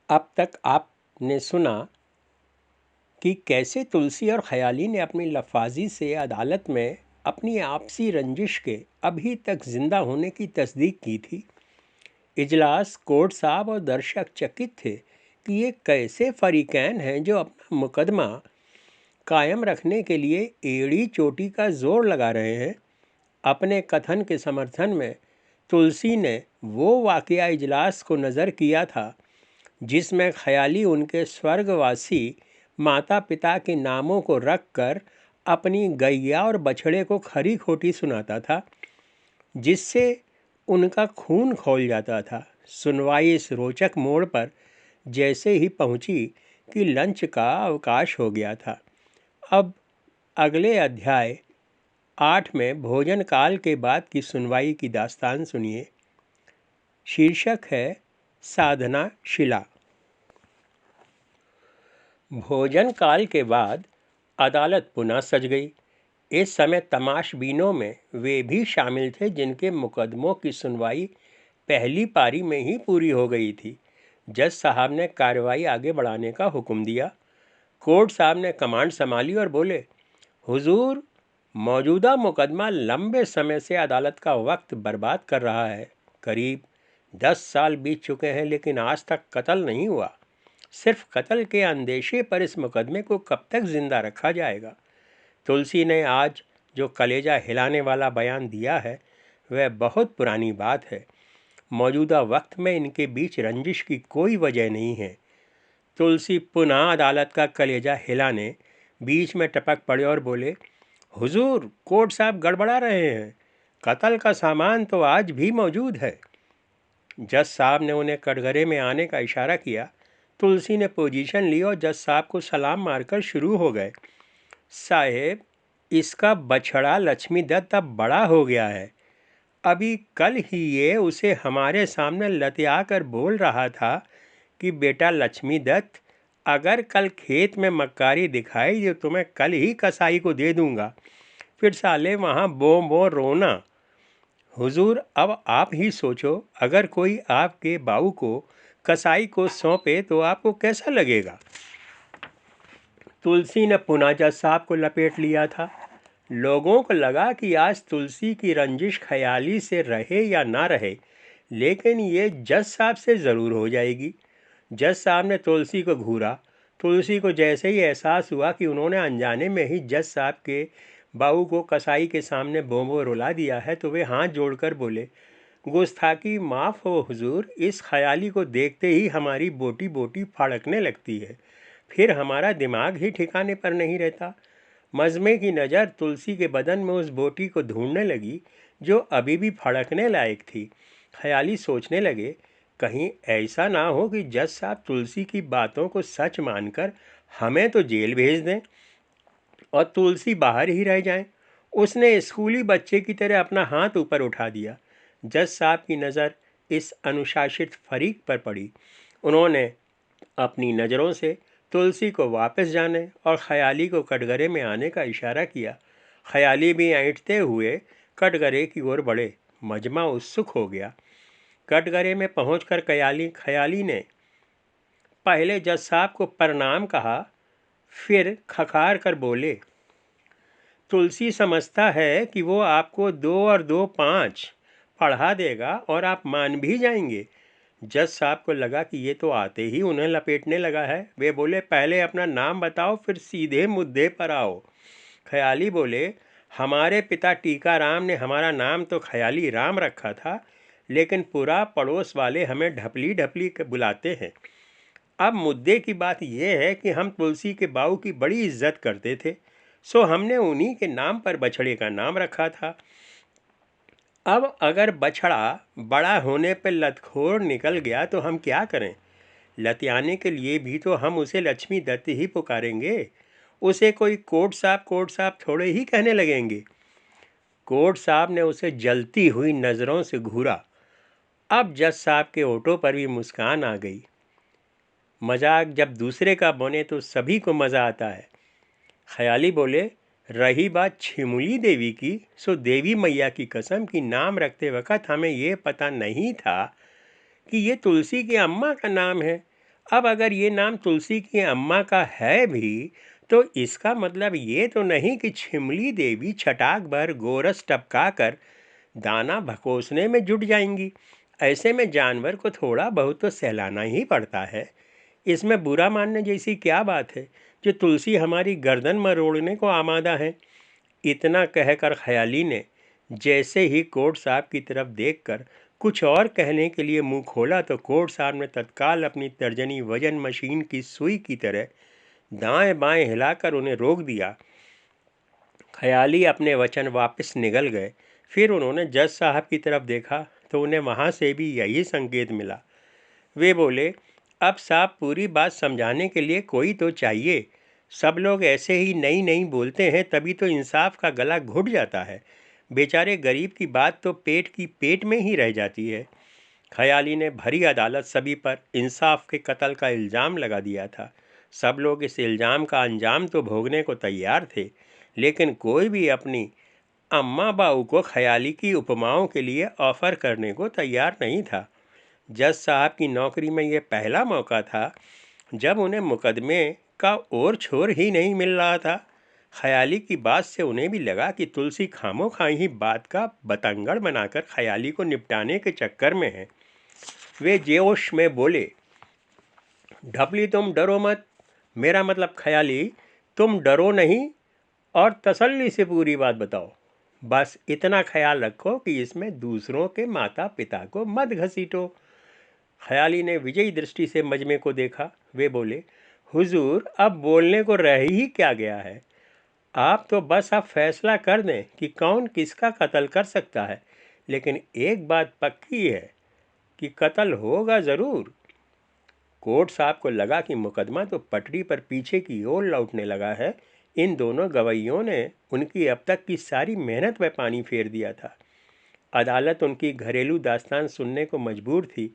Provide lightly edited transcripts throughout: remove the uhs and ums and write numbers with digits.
अब तक आपने सुना कि कैसे तुलसी और ख़याली ने अपनी लफाजी से अदालत में अपनी आपसी रंजिश के अभी तक ज़िंदा होने की तस्दीक की थी। इजलास कोर्ट साहब और दर्शक चकित थे कि ये कैसे फ़रीक़ैन हैं जो अपना मुकदमा कायम रखने के लिए एड़ी चोटी का ज़ोर लगा रहे हैं। अपने कथन के समर्थन में तुलसी ने वो वाक़या इजलास को नज़र किया था जिसमें ख़याली उनके स्वर्गवासी माता पिता के नामों को रख कर अपनी गैया और बछड़े को खरी खोटी सुनाता था, जिससे उनका खून खौल जाता था। सुनवाई इस रोचक मोड़ पर जैसे ही पहुंची कि लंच का अवकाश हो गया था। अब अगले अध्याय 8 में भोजन काल के बाद की सुनवाई की दास्तान सुनिए। शीर्षक है साधना शिला। भोजन काल के बाद अदालत पुनः सज गई। इस समय तमाशबीनों में वे भी शामिल थे जिनके मुकदमों की सुनवाई पहली पारी में ही पूरी हो गई थी। जज साहब ने कार्रवाई आगे बढ़ाने का हुक्म दिया। कोर्ट साहब ने कमांड संभाली और बोले, हुजूर, मौजूदा मुकदमा लंबे समय से अदालत का वक्त बर्बाद कर रहा है। करीब 10 साल बीत चुके हैं लेकिन आज तक कत्ल नहीं हुआ। सिर्फ कत्ल के अंदेशे पर इस मुकदमे को कब तक जिंदा रखा जाएगा? तुलसी ने आज जो कलेजा हिलाने वाला बयान दिया है वह बहुत पुरानी बात है। मौजूदा वक्त में इनके बीच रंजिश की कोई वजह नहीं है। तुलसी पुनः अदालत का कलेजा हिलाने बीच में टपक पड़े और बोले, हुजूर, कोर्ट साहब गड़बड़ा रहे हैं। कत्ल का सामान तो आज भी मौजूद है। जज साहब ने उन्हें कटघरे में आने का इशारा किया। तुलसी ने पोजीशन ली और जज साहब को सलाम मारकर शुरू हो गए। साहेब, इसका बछड़ा लक्ष्मी दत्त अब बड़ा हो गया है। अभी कल ही ये उसे हमारे सामने लतिया कर बोल रहा था कि बेटा लक्ष्मी दत्त, अगर कल खेत में मक्कारी दिखाई तो तुम्हें कल ही कसाई को दे दूंगा। फिर साले वहाँ बो बो रोना। हुजूर, अब आप ही सोचो, अगर कोई आपके बाऊ को कसाई को सौंपे तो आपको कैसा लगेगा? तुलसी ने पुनः जज साहब को लपेट लिया था। लोगों को लगा कि आज तुलसी की रंजिश ख़याली से रहे या ना रहे, लेकिन ये जज साहब से ज़रूर हो जाएगी। जज साहब ने तुलसी को घूरा। तुलसी को जैसे ही एहसास हुआ कि उन्होंने अनजाने में ही जज साहब के बाऊ को कसाई के सामने बोंबो रुला दिया है तो वे हाथ जोड़कर बोले, गुस्ताखी माफ़ हो हुजूर, इस ख़याली को देखते ही हमारी बोटी बोटी फड़कने लगती है, फिर हमारा दिमाग ही ठिकाने पर नहीं रहता। मजमे की नज़र तुलसी के बदन में उस बोटी को ढूंढने लगी जो अभी भी फड़कने लायक थी। ख़याली सोचने लगे, कहीं ऐसा ना हो कि जज साहब तुलसी की बातों को सच मानकर हमें तो जेल भेज दें और तुलसी बाहर ही रह जाए। उसने स्कूली बच्चे की तरह अपना हाथ ऊपर उठा दिया। जज साहब की नज़र इस अनुशासित फरीक पर पड़ी। उन्होंने अपनी नज़रों से तुलसी को वापस जाने और ख़याली को कटघरे में आने का इशारा किया। ख़याली भी ऐंठते हुए कटघरे की ओर बढ़े। मजमा उत्सुक हो गया। कटघरे में पहुंचकर ख़याली ने पहले जज साहब को प्रणाम कहा, फिर खखार कर बोले, तुलसी समझता है कि वो आपको 2 और 2 5 पढ़ा देगा और आप मान भी जाएंगे। जज साहब को लगा कि ये तो आते ही उन्हें लपेटने लगा है। वे बोले, पहले अपना नाम बताओ, फिर सीधे मुद्दे पर आओ। ख़याली बोले, हमारे पिता टीकाराम ने हमारा नाम तो ख़याली राम रखा था, लेकिन पूरा पड़ोस वाले हमें ढपली ढपली बुलाते हैं। अब मुद्दे की बात यह है कि हम तुलसी के बाऊ की बड़ी इज्जत करते थे, सो हमने उन्हीं के नाम पर बछड़े का नाम रखा था। अब अगर बछड़ा बड़ा होने पर लतखोर निकल गया तो हम क्या करें? लतियाने के लिए भी तो हम उसे लक्ष्मी दत्त ही पुकारेंगे। उसे कोई कोर्ट साहब थोड़े ही कहने लगेंगे। कोर्ट साहब ने उसे जलती हुई नज़रों से घूरा। अब जज साहब के ओठों पर भी मुस्कान आ गई। मजाक जब दूसरे का बने तो सभी को मज़ा आता है। ख़याली बोले, रही बात छिमुली देवी की, सो देवी मैया की कसम कि नाम रखते वक्त हमें ये पता नहीं था कि ये तुलसी की अम्मा का नाम है। अब अगर ये नाम तुलसी की अम्मा का है भी तो इसका मतलब ये तो नहीं कि छिमली देवी छटाक भर गोरस टपका कर दाना भकोसने में जुट जाएंगी। ऐसे में जानवर को थोड़ा बहुत तो सहलाना ही पड़ता है। इसमें बुरा मानने जैसी क्या बात है जो तुलसी हमारी गर्दन मरोड़ने को आमादा है। इतना कहकर ख्याली ने जैसे ही कोर्ट साहब की तरफ देखकर कुछ और कहने के लिए मुंह खोला तो कोर्ट साहब ने तत्काल अपनी तर्जनी वजन मशीन की सुई की तरह दाएं बाएं हिलाकर उन्हें रोक दिया। ख्याली अपने वचन वापस निगल गए। फिर उन्होंने जज साहब की तरफ देखा तो उन्हें वहां से भी यही संकेत मिला। वे बोले, अब साहब पूरी बात समझाने के लिए कोई तो चाहिए। सब लोग ऐसे ही नई नई बोलते हैं तभी तो इंसाफ का गला घुट जाता है। बेचारे गरीब की बात तो पेट की पेट में ही रह जाती है। ख्याली ने भरी अदालत सभी पर इंसाफ के कत्ल का इल्ज़ाम लगा दिया था। सब लोग इस इल्ज़ाम का अंजाम तो भोगने को तैयार थे, लेकिन कोई भी अपनी अम्मा बाऊ को ख्याली की उपमाओं के लिए ऑफ़र करने को तैयार नहीं था। जज साहब की नौकरी में यह पहला मौका था जब उन्हें मुकदमे का और छोर ही नहीं मिल रहा था। ख्याली की बात से उन्हें भी लगा कि तुलसी खामोखा ही बात का बतंगड़ बनाकर ख्याली को निपटाने के चक्कर में है। वे जोश में बोले, ढपली तुम डरो मत। मेरा मतलब ख्याली, तुम डरो नहीं और तसल्ली से पूरी बात बताओ। बस इतना ख्याल रखो कि इसमें दूसरों के माता पिता को मत घसीटो। ख्याली ने विजयी दृष्टि से मजमे को देखा। वे बोले, हुजूर, अब बोलने को रह ही क्या गया है। आप तो बस अब फैसला कर दें कि कौन किसका कत्ल कर सकता है, लेकिन एक बात पक्की है कि कत्ल होगा ज़रूर। कोर्ट साहब को लगा कि मुकदमा तो पटरी पर पीछे की ओर लौटने लगा है। इन दोनों गवाहियों ने उनकी अब तक की सारी मेहनत पर पानी फेर दिया था। अदालत उनकी घरेलू दास्तान सुनने को मजबूर थी।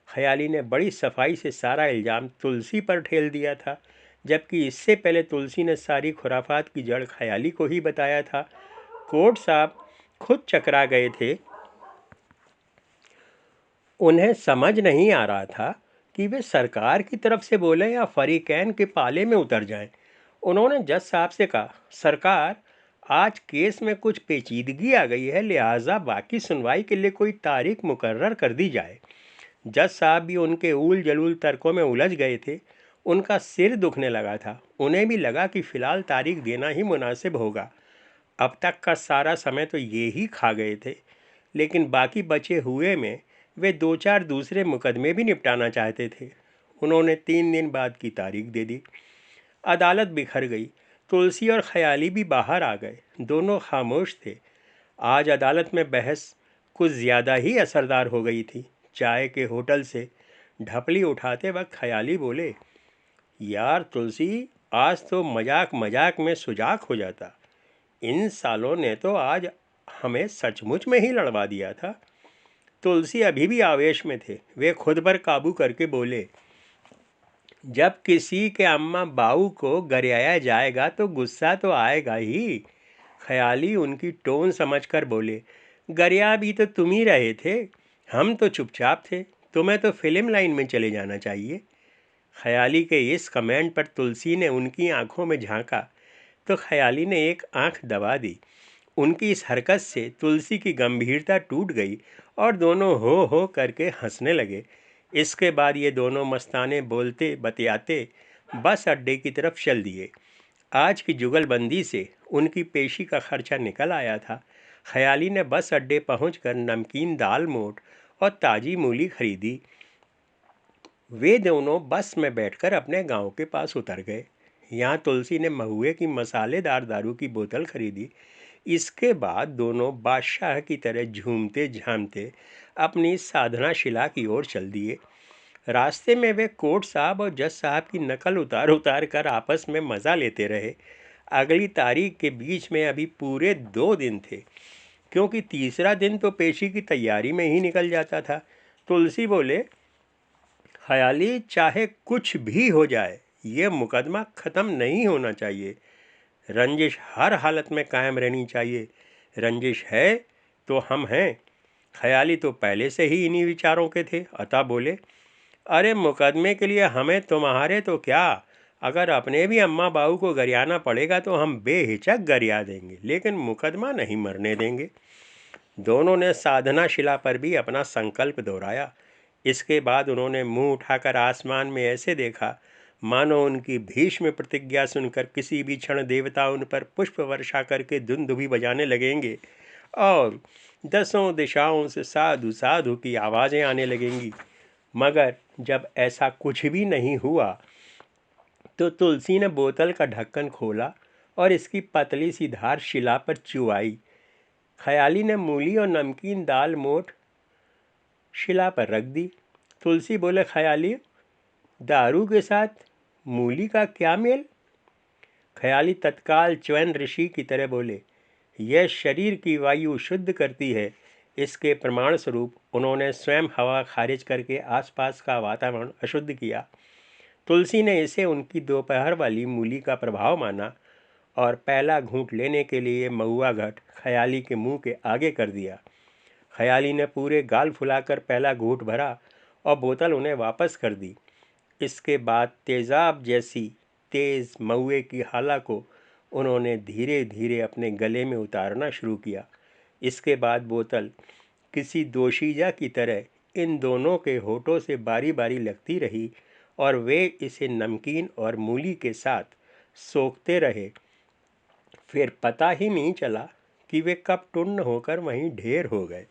ख्याली ने बड़ी सफाई से सारा इल्ज़ाम तुलसी पर ठेल दिया था, जबकि इससे पहले तुलसी ने सारी खुराफात की जड़ ख्याली को ही बताया था। कोर्ट साहब खुद चकरा गए थे। उन्हें समझ नहीं आ रहा था कि वे सरकार की तरफ से बोले या फरीकैन के पाले में उतर जाएं। उन्होंने जज साहब से कहा, सरकार, आज केस में कुछ पेचीदगी आ गई है, लिहाजा बाकी सुनवाई के लिए कोई तारीख मुकर्रर कर दी जाए। जज साहब भी उनके ऊल जलूल तर्कों में उलझ गए थे। उनका सिर दुखने लगा था। उन्हें भी लगा कि फ़िलहाल तारीख देना ही मुनासिब होगा। अब तक का सारा समय तो ये ही खा गए थे, लेकिन बाकी बचे हुए में वे दो चार दूसरे मुकदमे भी निपटाना चाहते थे। उन्होंने 3 दिन बाद की तारीख दे दी। अदालत बिखर गई। तुलसी और ख्याली भी बाहर आ गए। दोनों खामोश थे। आज अदालत में बहस कुछ ज़्यादा ही असरदार हो गई थी। चाय के होटल से ढपली उठाते वक्त ख्याली बोले, यार तुलसी, आज तो मजाक मजाक में सुजाक हो जाता। इन सालों ने तो आज हमें सचमुच में ही लड़वा दिया था। तुलसी अभी भी आवेश में थे। वे खुद पर काबू करके बोले, जब किसी के अम्मा बाऊ को गरियाया जाएगा तो गुस्सा तो आएगा ही। ख्याली उनकी टोन समझकर बोले, गरिया भी तो तुम ही रहे थे, हम तो चुपचाप थे। तुम्हें तो फिल्म लाइन में चले जाना चाहिए। ख्याली के इस कमेंट पर तुलसी ने उनकी आंखों में झांका तो ख्याली ने एक आंख दबा दी। उनकी इस हरकत से तुलसी की गंभीरता टूट गई और दोनों हो करके हंसने लगे। इसके बाद ये दोनों मस्ताने बोलते बतियाते बस अड्डे की तरफ चल दिए। आज की जुगलबंदी से उनकी पेशी का खर्चा निकल आया था। ख्याली ने बस अड्डे पहुंचकर नमकीन दाल मोठ और ताज़ी मूली खरीदी। वे दोनों बस में बैठकर अपने गांव के पास उतर गए। यहाँ तुलसी ने महुए की मसालेदार दारू की बोतल खरीदी। इसके बाद दोनों बादशाह की तरह झूमते झामते अपनी साधना शिला की ओर चल दिए। रास्ते में वे कोर्ट साहब और जज साहब की नकल उतार उतार कर आपस में मज़ा लेते रहे। अगली तारीख के बीच में अभी पूरे 2 दिन थे, क्योंकि तीसरा दिन तो पेशी की तैयारी में ही निकल जाता था। तुलसी बोले, ख्याली, चाहे कुछ भी हो जाए, ये मुकदमा ख़त्म नहीं होना चाहिए। रंजिश हर हालत में कायम रहनी चाहिए। रंजिश है तो हम हैं। ख्याली तो पहले से ही इन्हीं विचारों के थे, अतः बोले, अरे मुकदमे के लिए हमें तुम्हारे तो क्या, अगर अपने भी अम्मा बाबू को गरियाना पड़ेगा तो हम बेहिचक गरिया देंगे, लेकिन मुकदमा नहीं मरने देंगे। दोनों ने साधना शिला पर भी अपना संकल्प दोहराया। इसके बाद उन्होंने मुंह उठाकर आसमान में ऐसे देखा मानो उनकी भीष्म प्रतिज्ञा सुनकर किसी भी क्षण देवता उन पर पुष्प वर्षा करके दुंदुभि बजाने लगेंगे और दसों दिशाओं से साधु साधु की आवाज़ें आने लगेंगी। मगर जब ऐसा कुछ भी नहीं हुआ तो तुलसी ने बोतल का ढक्कन खोला और इसकी पतली सी धार शिला पर चुआई। ख्याली ने मूली और नमकीन दाल मोठ शिला पर रख दी। तुलसी बोले, ख्याली, दारू के साथ मूली का क्या मेल? ख्याली तत्काल च्यवन ऋषि की तरह बोले, यह शरीर की वायु शुद्ध करती है। इसके प्रमाण स्वरूप उन्होंने स्वयं हवा खारिज करके आसपास का वातावरण अशुद्ध किया। तुलसी ने इसे उनकी दोपहर वाली मूली का प्रभाव माना और पहला घूंट लेने के लिए महुआ घट ख्याली के मुंह के आगे कर दिया। ख्याली ने पूरे गाल फुलाकर पहला घूंट भरा और बोतल उन्हें वापस कर दी। इसके बाद तेजाब जैसी तेज महुए की हाला को उन्होंने धीरे धीरे अपने गले में उतारना शुरू किया। इसके बाद बोतल किसी दोशीजा की तरह इन दोनों के होठों से बारी बारी लगती रही और वे इसे नमकीन और मूली के साथ सोखते रहे। फिर पता ही नहीं चला कि वे कब टुन्न होकर वहीं ढेर हो गए।